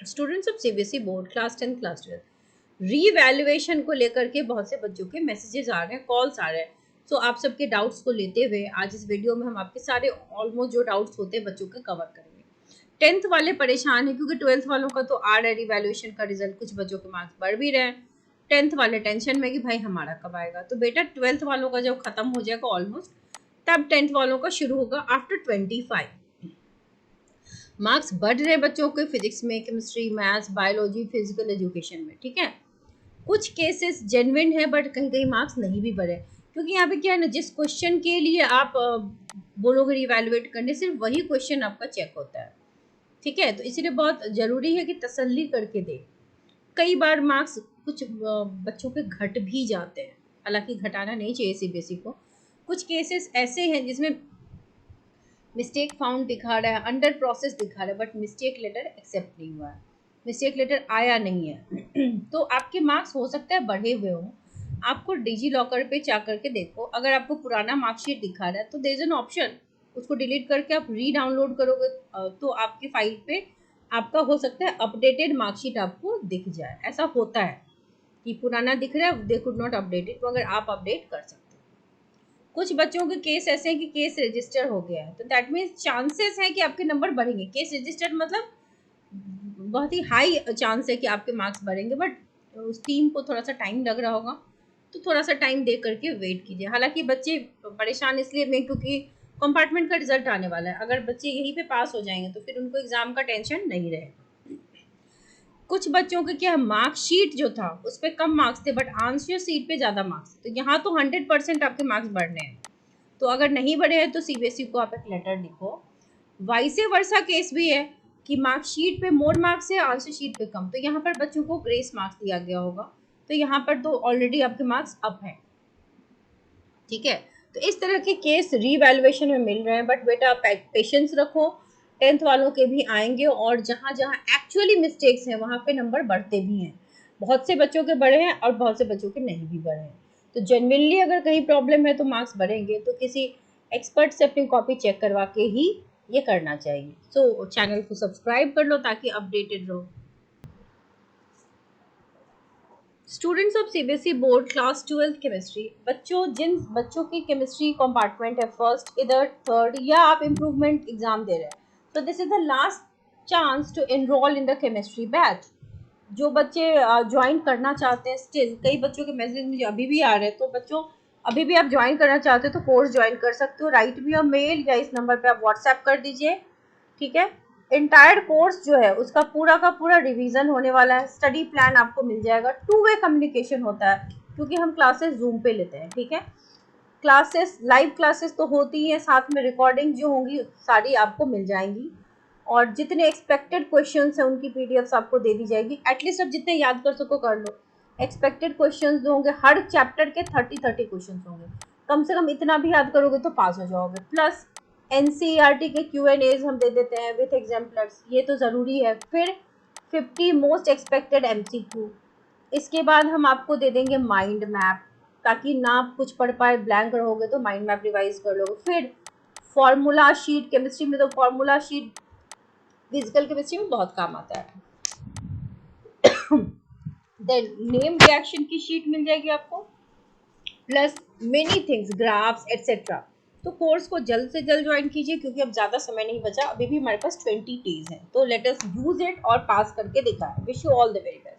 Students of CBSE board class 10 class 12 revaluation को लेकर के बहुत से बच्चों के मैसेजेस आ रहे हैं, कॉल्स आ रहे हैं। तो आप सबके डाउट्स को लेते हुए आज इस वीडियो में हम आपके सारे ऑलमोस्ट जो डाउट्स होते हैं बच्चों के कवर करेंगे। 10th वाले परेशान हैं क्योंकि 12th वालों का तो आ रहा है रिवैल्यूएशन का रिजल्ट, कुछ बच्चों के मार्क्स बढ़ भी रहे हैं। 10th वाले टेंशन में कि भाई हमारा कब आएगा। तो बेटा 12th वालों का जब खत्म हो जाएगा ऑलमोस्ट, तब 10th वालों का शुरू होगा आफ्टर 25। मार्क्स बढ़ रहे बच्चों के फिजिक्स में, chemistry, maths, biology, physical education में, ठीक है। कुछ केसेस जेन्युइन है बट कहीं कहीं मार्क्स नहीं भी बढ़े, क्योंकि यहाँ पे क्या है ना, जिस क्वेश्चन के लिए आप बोलोगे रिवैल्यूएट करने, सिर्फ वही क्वेश्चन आपका चेक होता है, ठीक है। तो इसीलिए बहुत ज़रूरी है कि तसल्ली करके दे। कई बार मार्क्स कुछ बच्चों के घट भी जाते हैं, हालांकि घटाना नहीं चाहिए सीबीएसई को। कुछ केसेस ऐसे हैं जिसमें मिस्टेक फाउंड दिखा रहा है, अंडर प्रोसेस दिखा रहा है, बट मिस्टेक लेटर एक्सेप्ट नहीं हुआ है, मिस्टेक लेटर आया नहीं है। तो आपके मार्क्स हो सकता है बढ़े हुए हों। आपको डिजी लॉकर पे जा करके देखो, अगर आपको पुराना मार्कशीट दिखा रहा है तो देयर इज एन ऑप्शन, उसको डिलीट करके आप री डाउनलोड करोगे तो आपकी फाइल पे आपका हो सकता है अपडेटेड मार्कशीट आपको दिख जाए। ऐसा होता है कि पुराना दिख रहा है, they could not update it, मगर आप अपडेट कर सकते हो। कुछ बच्चों के केस ऐसे हैं कि केस रजिस्टर हो गया है, तो दैट मीन्स चांसेस है कि आपके नंबर बढ़ेंगे। केस रजिस्टर मतलब बहुत ही हाई चांस है कि आपके मार्क्स बढ़ेंगे, बट उस टीम को थोड़ा सा टाइम लग रहा होगा, तो थोड़ा सा टाइम दे करके वेट कीजिए। हालांकि बच्चे परेशान इसलिए नहीं क्योंकि कंपार्टमेंट का रिजल्ट आने वाला है, अगर बच्चे यहीं पे पास हो जाएंगे तो फिर उनको एग्जाम का टेंशन नहीं रहेगा। कुछ बच्चों के क्या मार्कशीट जो था उस पर कम मार्क्स थे बट आंसर सीट पे ज़्यादा मार्क्स, तो यहाँ तो 100% आपके मार्क्स बढ़ने हैं। तो अगर नहीं बढ़े हैं तो सीबीएसई को आप एक लेटर लिखो। वाइसे वर्सा केस भी है कि मार्कशीट पे मोर मार्क्स है, आंसर शीट पे कम, तो यहाँ पर बच्चों को ग्रेस मार्क्स दिया गया होगा, तो यहाँ पर तो ऑलरेडी आपके मार्क्स अप हैं, ठीक है। तो इस तरह के केस रीवैल्यूएशन में मिल रहे हैं, बट बेटा आप पेशेंस रखो, 10th वालों के भी आएंगे और जहाँ जहाँ एक्चुअली मिस्टेक्स हैं वहाँ पे नंबर बढ़ते भी हैं। बहुत से बच्चों के बढ़े हैं और बहुत से बच्चों के नहीं भी बढ़े हैं। तो जेन्युइनली अगर कहीं प्रॉब्लम है तो मार्क्स बढ़ेंगे, तो किसी एक्सपर्ट से अपनी कॉपी चेक करवा के ही ये करना चाहिए। सो चैनल को सब्सक्राइब कर लो ताकि अपडेटेड रहो। Students of CBSE board class 12 chemistry, जिन बच्चों की केमिस्ट्री कंपार्टमेंट है फर्स्ट, इधर थर्ड, या आप इम्प्रूवमेंट एग्जाम दे रहे हैं, तो this is the last chance to enroll in the chemistry batch. जो बच्चे ज्वाइन करना चाहते हैं, स्टिल कई बच्चों के मैसेज मुझे अभी भी आ रहे हैं, तो बच्चों अभी भी आप ज्वाइन करना चाहते हो तो कोर्स ज्वाइन कर सकते हो। राइट मी और मेल या इस नंबर पे आप व्हाट्सएप कर दीजिए, ठीक है। इंटायर कोर्स जो है उसका पूरा का पूरा रिवीजन होने वाला है, स्टडी प्लान आपको मिल जाएगा, 2 वे कम्युनिकेशन होता है क्योंकि हम क्लासेस जूम पे लेते हैं, ठीक है। क्लासेस, लाइव क्लासेस तो होती ही है, साथ में रिकॉर्डिंग जो होंगी सारी आपको मिल जाएंगी, और जितने एक्सपेक्टेड क्वेश्चंस हैं उनकी पीडीएफ्स आपको दे दी जाएगी। एटलीस्ट अब जितने याद कर सको कर लो। एक्सपेक्टेड क्वेश्चंस जो होंगे हर चैप्टर के 30 क्वेश्चंस होंगे, कम से कम इतना भी याद करोगे तो पास हो जाओगे। प्लस एनसीईआरटी के Q&As हम दे देते हैं विथ एग्जाम्पलर्स, ये तो ज़रूरी है। फिर 50 मोस्ट एक्सपेक्टेड MCQ, इसके बाद हम आपको दे देंगे माइंड मैप, ताकि ना कुछ पढ़ पाए ब्लैंक रहोगे तो माइंड मैप रिवाइज कर लोगे। फिर फॉर्मूला शीट, केमिस्ट्री में तो फॉर्मूला शीट फिजिकल केमिस्ट्री में बहुत काम आता है। देन नेम रिएक्शन की शीट मिल जाएगी आपको, plus many things, graphs etcetera. तो कोर्स को जल्द से जल्द ज्वाइन कीजिए क्योंकि अब ज़्यादा समय नहीं बचा, अभी भी हमारे पास 20 डेज हैं, तो लेट अस यूज इट और पास करके दिखाएं। Wish you all the very best.